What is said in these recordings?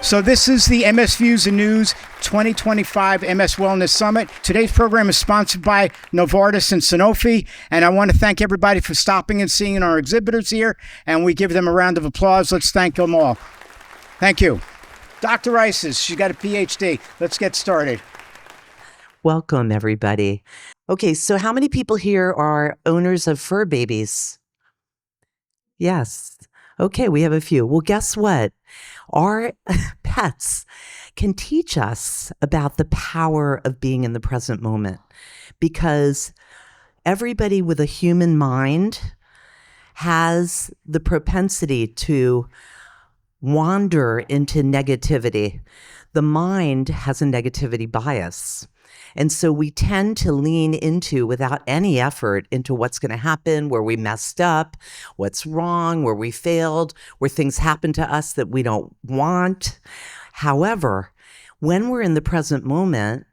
So this is the MS Views and News 2025 MS Wellness Summit. Today's program is sponsored by Novartis and Sanofi, and I want to thank everybody for stopping and seeing our exhibitors here, and we give them a round of applause. Let's thank them all. Thank you. Dr. Isis, she's got a PhD. Let's get started. Welcome, everybody. Okay, so how many people here are owners of fur babies? Yes. Okay, we have a few. Well, guess what? Our pets can teach us about the power of being in the present moment, because everybody with a human mind has the propensity to wander into negativity. The mind has a negativity bias. And so we tend to lean into, without any effort, into what's going to happen, where we messed up, what's wrong, where we failed, where things happen to us that we don't want. However, when we're in the present moment,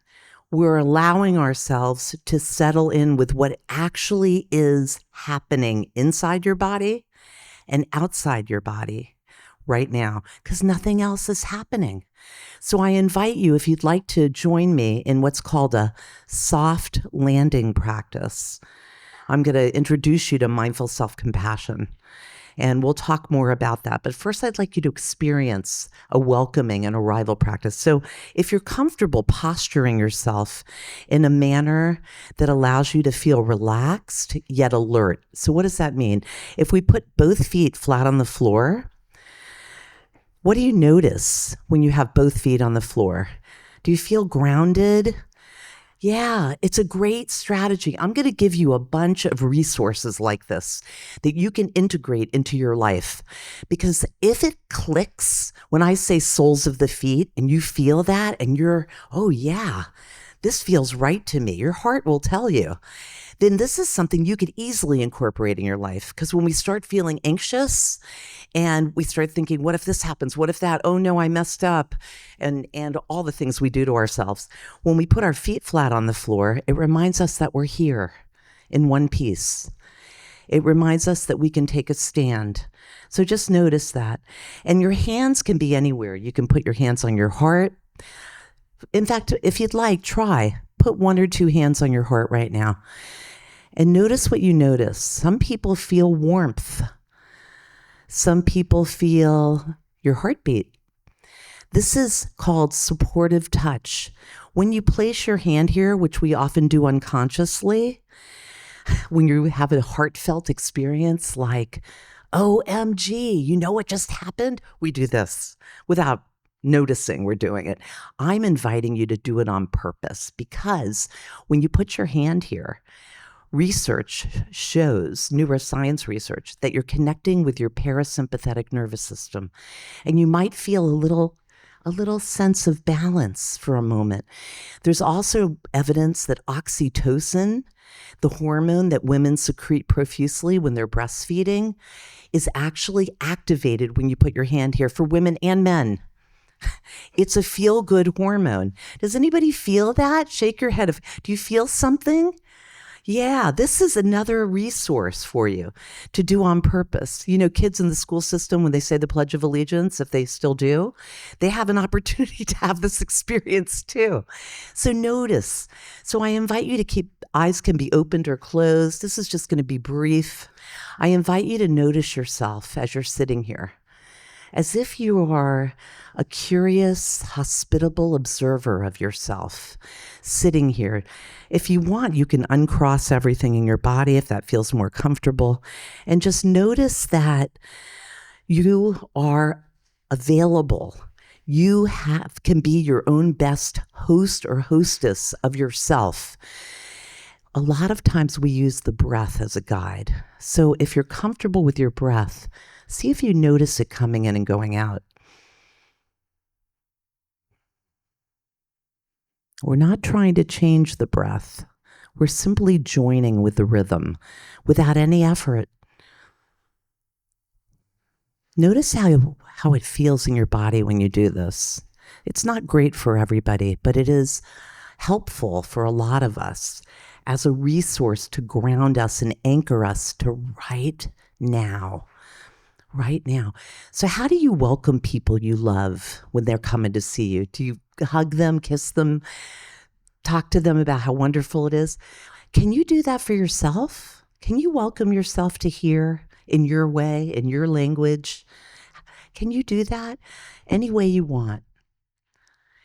we're allowing ourselves to settle in with what actually is happening inside your body and outside your body right now, because nothing else is happening. So I invite you, if you'd like to join me in what's called a soft landing practice. I'm going to introduce you to mindful self-compassion, and we'll talk more about that. But first, I'd like you to experience a welcoming and arrival practice. So if you're comfortable posturing yourself in a manner that allows you to feel relaxed yet alert. So what does that mean? If we put both feet flat on the floor, what do you notice when you have both feet on the floor? Do you feel grounded? Yeah, it's a great strategy. I'm going to give you a bunch of resources like this that you can integrate into your life. Because if it clicks when I say soles of the feet and you feel that and you're, oh yeah, this feels right to me, your heart will tell you, then this is something you could easily incorporate in your life. Because when we start feeling anxious and we start thinking, what if this happens? What if that? Oh no, I messed up. And all the things we do to ourselves. When we put our feet flat on the floor, it reminds us that we're here in one piece. It reminds us that we can take a stand. So just notice that. And your hands can be anywhere. You can put your hands on your heart. In fact, if you'd like, try. Put one or two hands on your heart right now. And notice what you notice. Some people feel warmth. Some people feel your heartbeat. This is called supportive touch. When you place your hand here, which we often do unconsciously, when you have a heartfelt experience like, OMG, you know what just happened? We do this without noticing we're doing it. I'm inviting you to do it on purpose, because when you put your hand here, research shows, neuroscience research, that you're connecting with your parasympathetic nervous system, and you might feel a little sense of balance for a moment. There's also evidence that oxytocin, the hormone that women secrete profusely when they're breastfeeding, is actually activated when you put your hand here, for women and men. It's a feel-good hormone. Does anybody feel that? Shake your head. Do you feel something? Yeah, this is another resource for you to do on purpose. You know, kids in the school system, when they say the Pledge of Allegiance, if they still do, they have an opportunity to have this experience too. So notice. So I invite you to keep, eyes can be opened or closed. This is just going to be brief. I invite you to notice yourself as you're sitting here, as if you are a curious, hospitable observer of yourself sitting here. If you want, you can uncross everything in your body if that feels more comfortable, and just notice that you are available. You can be your own best host or hostess of yourself. A lot of times we use the breath as a guide. So if you're comfortable with your breath, see if you notice it coming in and going out. We're not trying to change the breath. We're simply joining with the rhythm without any effort. Notice how it feels in your body when you do this. It's not great for everybody, but it is helpful for a lot of us as a resource to ground us and anchor us to right now. right now. So how do you welcome people you love when they're coming to see you? Do you hug them, kiss them, talk to them about how wonderful it is? Can you do that for yourself? Can you welcome yourself to here in your way, in your language? Can you do that any way you want?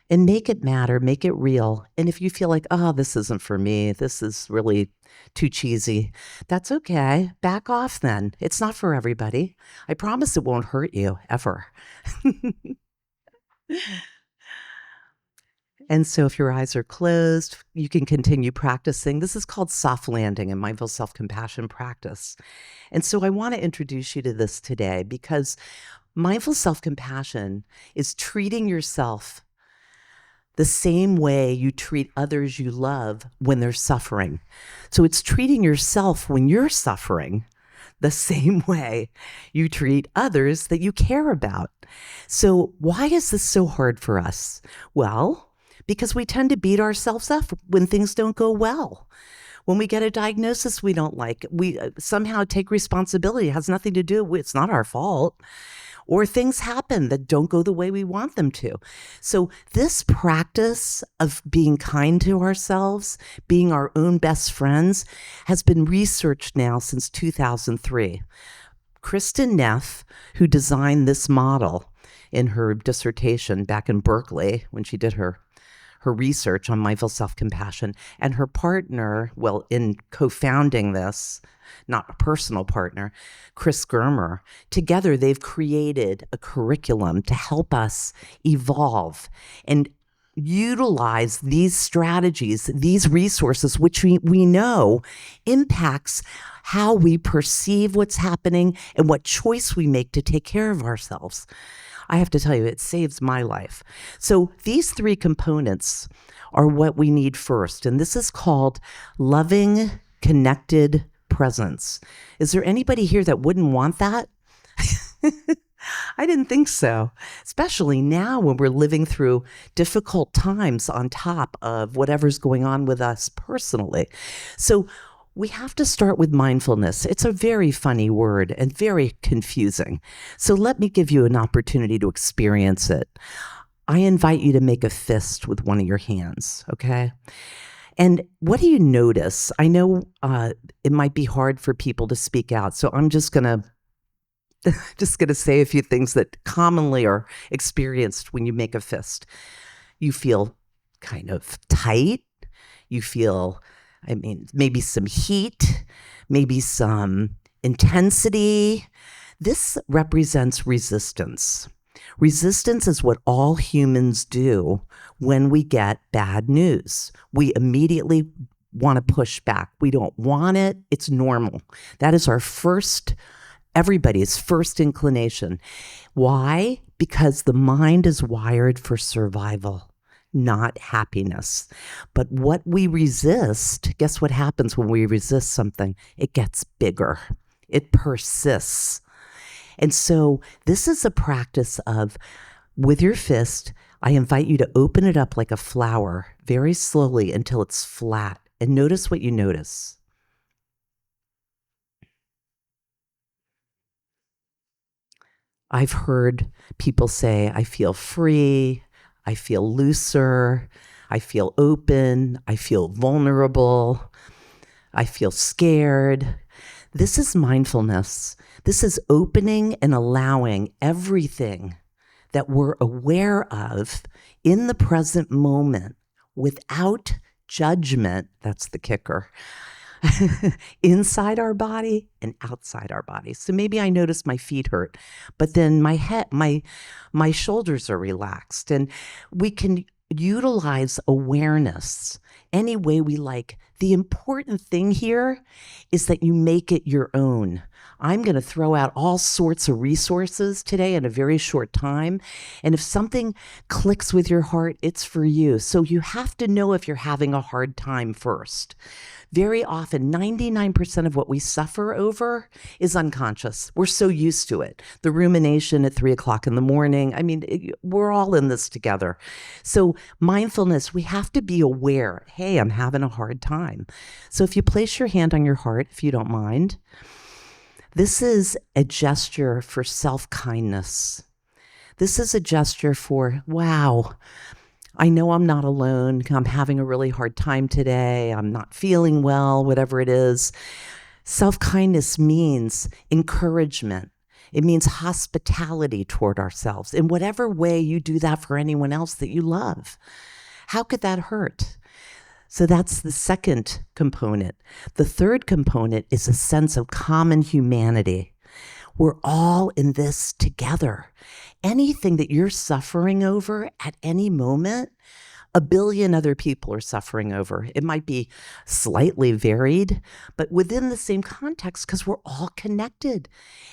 And make it matter, make it real. And if you feel like, oh, this isn't for me, this is really too cheesy, that's okay. Back off then. It's not for everybody. I promise it won't hurt you ever. And so if your eyes are closed, you can continue practicing. This is called soft landing in mindful self-compassion practice. And so I want to introduce you to this today because mindful self-compassion is treating yourself the same way you treat others you love when they're suffering. So it's treating yourself when you're suffering the same way you treat others that you care about. So why is this so hard for us? Well, because we tend to beat ourselves up when things don't go well. When we get a diagnosis we don't like, we somehow take responsibility. It has nothing to do with, it's not our fault. Or things happen that don't go the way we want them to. So this practice of being kind to ourselves, being our own best friends, has been researched now since 2003. Kristen Neff, who designed this model in her dissertation back in Berkeley when she did her research on mindful self-compassion, and her partner, well, in co-founding this, not a personal partner, Chris Germer, together they've created a curriculum to help us evolve and utilize these strategies, these resources, which we know impacts how we perceive what's happening and what choice we make to take care of ourselves. I have to tell you, it saves my life. So these three components are what we need first, and this is called loving, connected presence. Is there anybody here that wouldn't want that? I didn't think so, especially now when we're living through difficult times on top of whatever's going on with us personally. So we have to start with mindfulness. It's a very funny word and very confusing. So let me give you an opportunity to experience it. I invite you to make a fist with one of your hands, okay? And what do you notice? I know it might be hard for people to speak out, so I'm just gonna say a few things that commonly are experienced when you make a fist. You feel kind of tight. You feel, maybe some heat, maybe some intensity. This represents resistance. Resistance is what all humans do when we get bad news. We immediately want to push back. We don't want it. It's normal. That is everybody's first inclination. Why? Because the mind is wired for survival, not happiness. But what we resist, guess what happens when we resist something? It gets bigger. It persists. And so this is a practice of, with your fist, I invite you to open it up like a flower very slowly until it's flat. And notice what you notice. I've heard people say, I feel free, I feel looser, I feel open, I feel vulnerable, I feel scared. This is mindfulness. This is opening and allowing everything that we're aware of in the present moment without judgment. That's the kicker. Inside our body and outside our body. So maybe I notice my feet hurt, but then my head, my shoulders are relaxed, and we can utilize awareness any way we like. The important thing here is that you make it your own. I'm going to throw out all sorts of resources today in a very short time. And if something clicks with your heart, it's for you. So you have to know if you're having a hard time first. Very often, 99% of what we suffer over is unconscious. We're so used to it. The rumination at 3 o'clock in the morning. We're all in this together. So mindfulness, we have to be aware, hey, I'm having a hard time. So if you place your hand on your heart, if you don't mind, This is a gesture for self-kindness. This is a gesture for, wow, I know I'm not alone. I'm having a really hard time today. I'm not feeling well, whatever it is. Self-kindness means encouragement. It means hospitality toward ourselves in whatever way you do that for anyone else that you love. How could that hurt? So that's the second component. The third component is a sense of common humanity. We're all in this together. Anything that you're suffering over at any moment, a billion other people are suffering over. It might be slightly varied, but within the same context because we're all connected.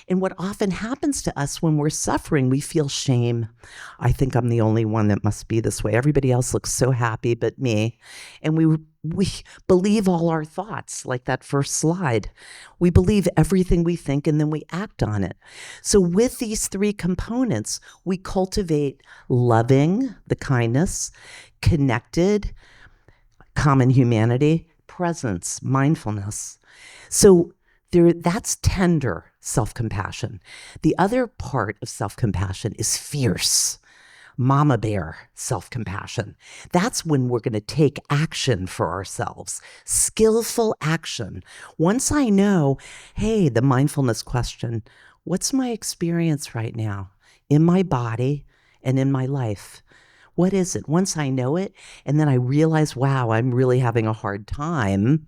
And what often happens to us when we're suffering, we feel shame. I think I'm the only one that must be this way. Everybody else looks so happy but me. And we believe all our thoughts, like that first slide. We believe everything we think and then we act on it. So with these three components, we cultivate loving, the kindness, connected, common humanity, presence, mindfulness. So that's tender self-compassion. The other part of self-compassion is fierce, mama bear self-compassion. That's when we're going to take action for ourselves, skillful action. Once I know, hey, the mindfulness question, what's my experience right now in my body and in my life? What is it? Once I know it, and then I realize, wow, I'm really having a hard time,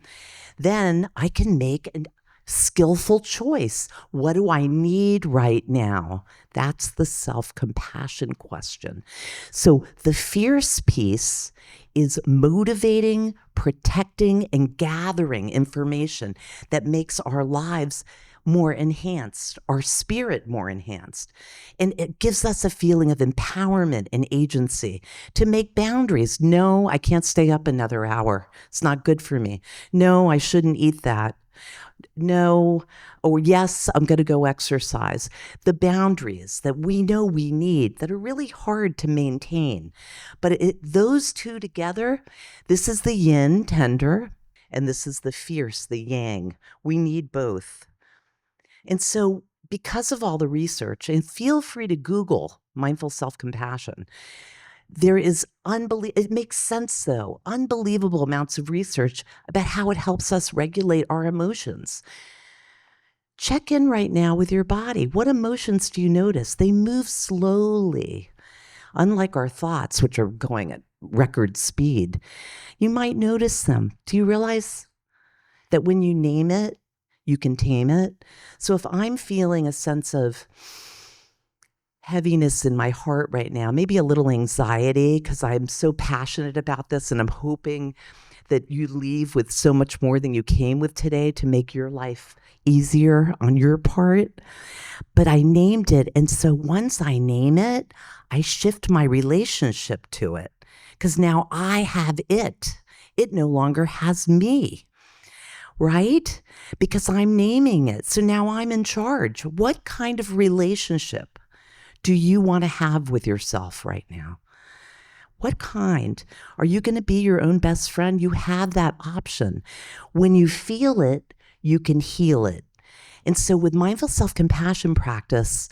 then I can make a skillful choice. What do I need right now? That's the self-compassion question. So the fierce piece is motivating, protecting, and gathering information that makes our lives more enhanced, our spirit more enhanced. And it gives us a feeling of empowerment and agency to make boundaries. No, I can't stay up another hour. It's not good for me. No, I shouldn't eat that. No, or yes, I'm going to go exercise. The boundaries that we know we need that are really hard to maintain. But those two together, this is the yin, tender, and this is the fierce, the yang. We need both. And so because of all the research, and feel free to Google mindful self-compassion, there is it makes sense though, unbelievable amounts of research about how it helps us regulate our emotions. Check in right now with your body. What emotions do you notice? They move slowly, unlike our thoughts, which are going at record speed. You might notice them. Do you realize that when you name it, you can tame it? So if I'm feeling a sense of heaviness in my heart right now, maybe a little anxiety because I'm so passionate about this and I'm hoping that you leave with so much more than you came with today to make your life easier on your part. But I named it. And so once I name it, I shift my relationship to it because now I have it. It no longer has me. Right? Because I'm naming it. So now I'm in charge. What kind of relationship do you want to have with yourself right now? What kind? Are you going to be your own best friend? You have that option. When you feel it, you can heal it. And so with mindful self-compassion practice,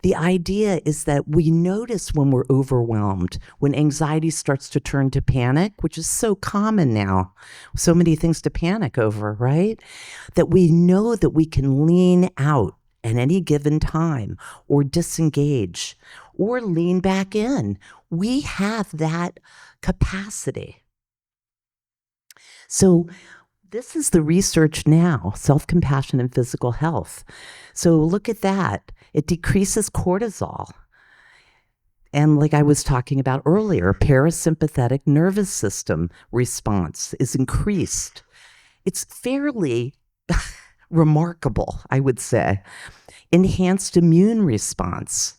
the idea is that we notice when we're overwhelmed, when anxiety starts to turn to panic, which is so common now, so many things to panic over, right? That we know that we can lean out at any given time or disengage or lean back in. We have that capacity. So this is the research now, self-compassion and physical health. So look at that. It decreases cortisol. And like I was talking about earlier, parasympathetic nervous system response is increased. It's fairly remarkable, I would say. Enhanced immune response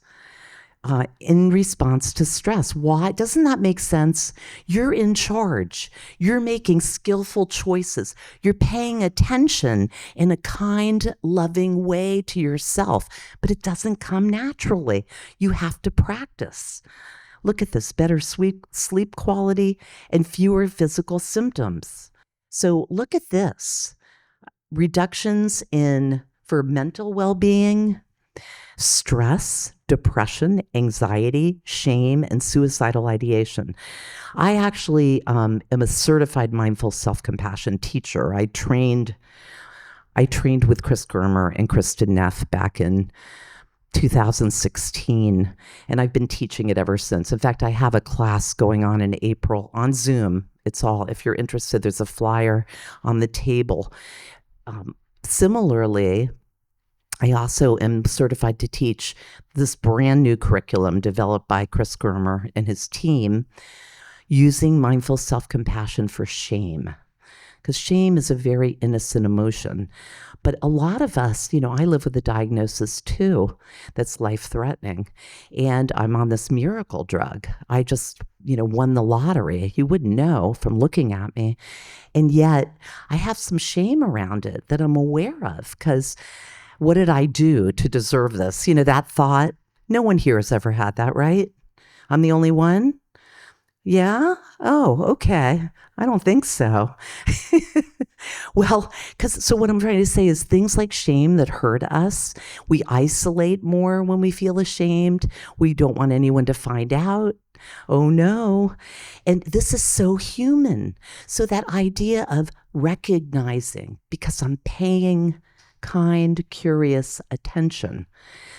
in response to stress. Why? Doesn't that make sense? You're in charge. You're making skillful choices. You're paying attention in a kind, loving way to yourself, but it doesn't come naturally. You have to practice. Look at this, better sleep quality and fewer physical symptoms. So look at this. Reductions in for mental well-being, stress, depression, anxiety, shame, and suicidal ideation. I actually am a certified mindful self-compassion teacher. I trained with Chris Germer and Kristen Neff back in 2016, and I've been teaching it ever since. In fact, I have a class going on in April on Zoom. It's all, if you're interested, there's a flyer on the table. Similarly, I also am certified to teach this brand new curriculum developed by Chris Germer and his team using mindful self-compassion for shame. Because shame is a very innocent emotion. But a lot of us, I live with a diagnosis too that's life-threatening. And I'm on this miracle drug. I just, won the lottery. You wouldn't know from looking at me. And yet I have some shame around it that I'm aware of, because what did I do to deserve this? That thought. No one here has ever had that, right? I'm the only one? Yeah? Oh, okay. I don't think so. Well, so what I'm trying to say is things like shame that hurt us, we isolate more when we feel ashamed. We don't want anyone to find out. Oh no. And this is so human. So that idea of recognizing, because I'm paying kind, curious attention.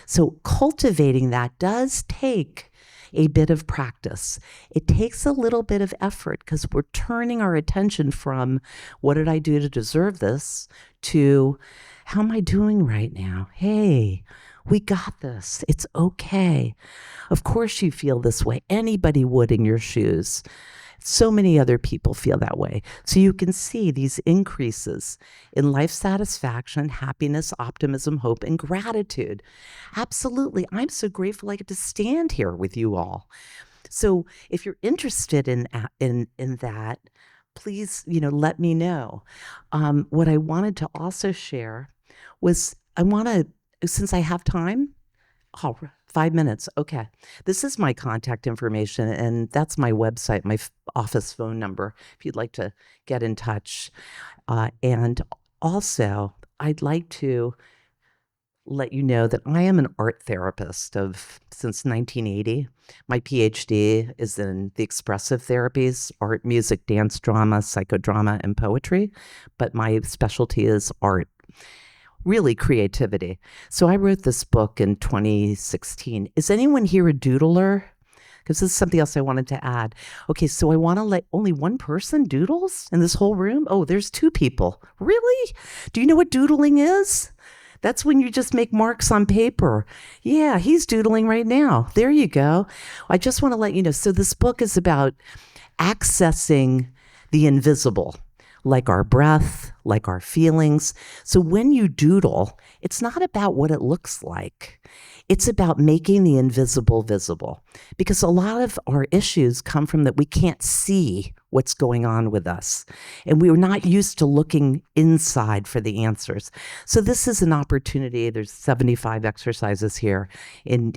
So cultivating that does take a bit of practice. It takes a little bit of effort because we're turning our attention from what did I do to deserve this to how am I doing right now? Hey, we got this. It's okay. Of course you feel this way. Anybody would in your shoes. So many other people feel that way. So you can see these increases in life satisfaction, happiness, optimism, hope, and gratitude. Absolutely. I'm so grateful I get to stand here with you all. So if you're interested in that, please, let me know. What I wanted to also share was since I have time, 5 minutes. Okay. This is my contact information, and that's my website, my office phone number, if you'd like to get in touch. And also, I'd like to let you know that I am an art therapist since 1980. My PhD is in the expressive therapies, art, music, dance, drama, psychodrama, and poetry. But my specialty is art. Really creativity. So I wrote this book in 2016. Is anyone here a doodler? Because this is something else I wanted to add. Okay, so I want to let only one person doodles in this whole room? Oh, there's 2 people. Really? Do you know what doodling is? That's when you just make marks on paper. Yeah, he's doodling right now. There you go. I just want to let you know. So this book is about accessing the invisible, like our breath, like our feelings. So when you doodle, it's not about what it looks like. It's about making the invisible visible. Because a lot of our issues come from that we can't see what's going on with us. And we're not used to looking inside for the answers. So this is an opportunity. There's 75 exercises here in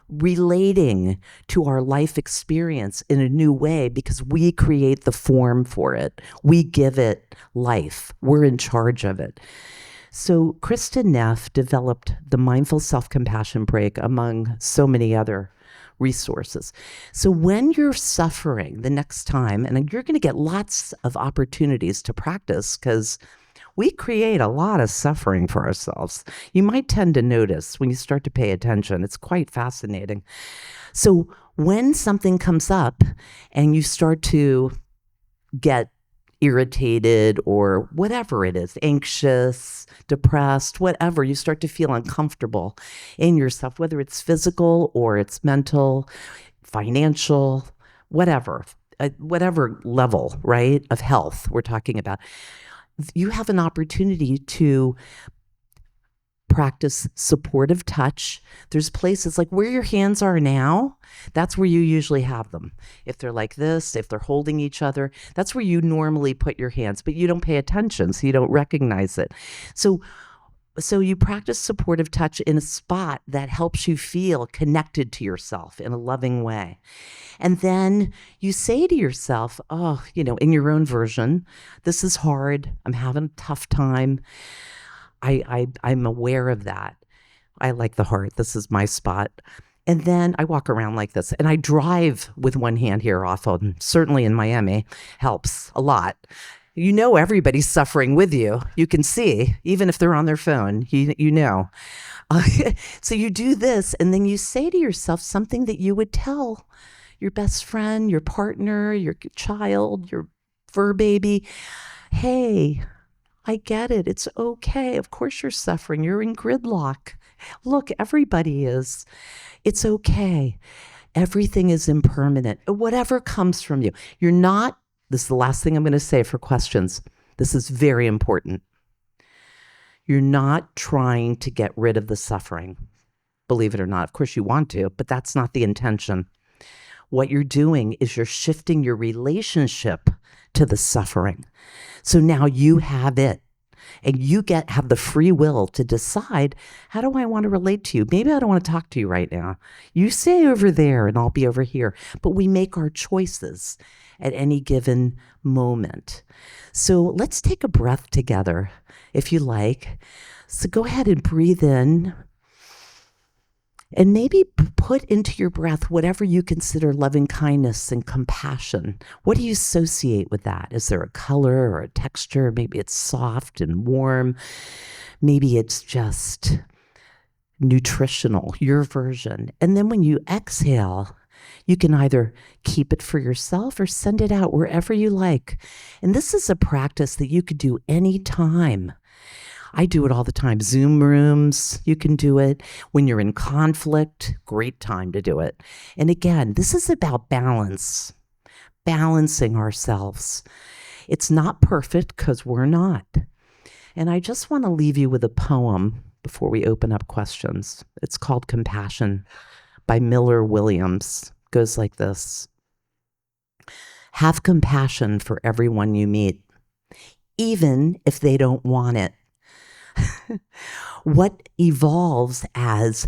relating to our life experience in a new way, because we create the form for it. We give it life. We're in charge of it. So Kristen Neff developed the Mindful Self-Compassion Break among so many other resources. So when you're suffering the next time, and you're going to get lots of opportunities to practice because we create a lot of suffering for ourselves. You might tend to notice when you start to pay attention. It's quite fascinating. So when something comes up and you start to get irritated or whatever it is, anxious, depressed, whatever, you start to feel uncomfortable in yourself, whether it's physical or it's mental, financial, whatever level, right, of health we're talking about, you have an opportunity to practice supportive touch. There's places like where your hands are now, that's where you usually have them. If they're like this, if they're holding each other, that's where you normally put your hands, but you don't pay attention, so you don't recognize it. So you practice supportive touch in a spot that helps you feel connected to yourself in a loving way. And then you say to yourself, in your own version, this is hard. I'm having a tough time. I'm aware of that. I like the heart. This is my spot. And then I walk around like this, and I drive with one hand here often. Certainly in Miami, helps a lot. You know everybody's suffering with you. You can see, even if they're on their phone, you know. So you do this, and then you say to yourself something that you would tell your best friend, your partner, your child, your fur baby. Hey, I get it. It's okay. Of course you're suffering. You're in gridlock. Look, everybody is. It's okay. Everything is impermanent. Whatever comes from you. You're not, this is the last thing I'm going to say for questions. This is very important. You're not trying to get rid of the suffering. Believe it or not. Of course you want to, but that's not the intention. What you're doing is you're shifting your relationship to the suffering. So now you have it. And you have the free will to decide, how do I want to relate to you? Maybe I don't want to talk to you right now. You stay over there and I'll be over here. But we make our choices at any given moment. So let's take a breath together, if you like. So go ahead and breathe in. And maybe put into your breath whatever you consider loving kindness and compassion. What do you associate with that? Is there a color or a texture? Maybe it's soft and warm. Maybe it's just nutritional, your version. And then when you exhale, you can either keep it for yourself or send it out wherever you like. And this is a practice that you could do anytime. I do it all the time. Zoom rooms, you can do it. When you're in conflict, great time to do it. And again, this is about balance, balancing ourselves. It's not perfect because we're not. And I just want to leave you with a poem before we open up questions. It's called Compassion by Miller Williams. It goes like this. Have compassion for everyone you meet, even if they don't want it. What evolves as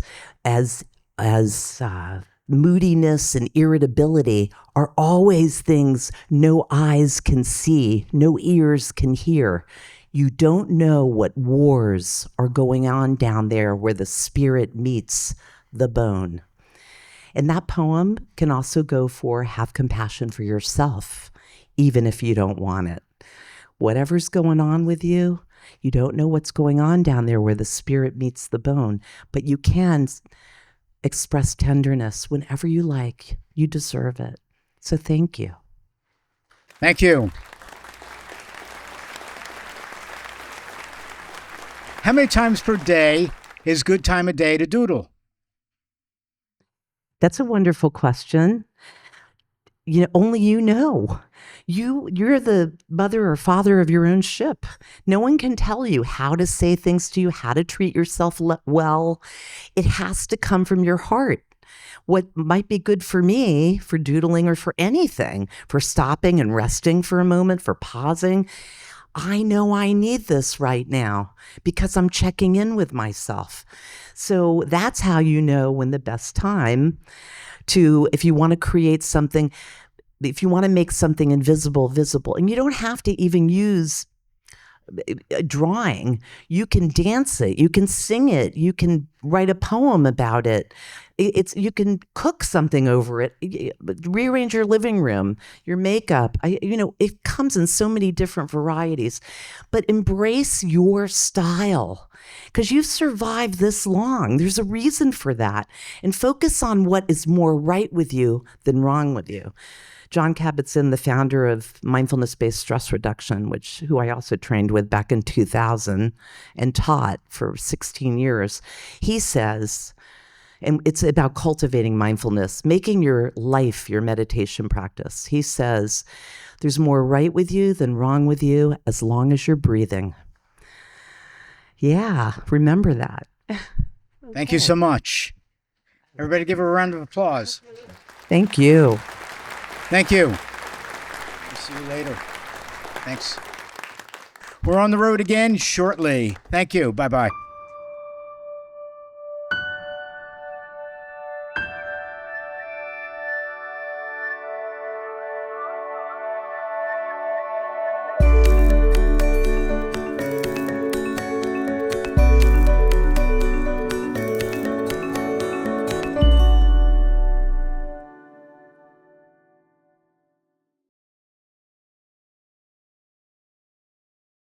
moodiness and irritability are always things no eyes can see, no ears can hear. You don't know what wars are going on down there where the spirit meets the bone. And that poem can also go for have compassion for yourself, even if you don't want it. Whatever's going on with you, you don't know what's going on down there where the spirit meets the bone, but you can express tenderness whenever you like. You deserve it. So thank you. Thank you. How many times per day is good time of day to doodle? That's a wonderful question. You know, only you know. You're the mother or father of your own ship. No one can tell you how to say things to you, how to treat yourself well. It has to come from your heart. What might be good for me, for doodling or for anything, for stopping and resting for a moment, for pausing. I know I need this right now because I'm checking in with myself. So that's how you know when the best time to, if you want to create something, if you want to make something invisible, visible, and you don't have to even use a drawing, you can dance it, you can sing it, you can write a poem about it. You can cook something over it, rearrange your living room, your makeup. It comes in so many different varieties, but embrace your style because you've survived this long. There's a reason for that, and focus on what is more right with you than wrong with you. John Kabat-Zinn, the founder of mindfulness-based stress reduction, who I also trained with back in 2000 and taught for 16 years, he says, and it's about cultivating mindfulness, making your life your meditation practice. He says, there's more right with you than wrong with you as long as you're breathing. Yeah, remember that. Thank you so much. Everybody give her a round of applause. Thank you. Thank you. See you later. Thanks. We're on the road again shortly. Thank you. Bye-bye.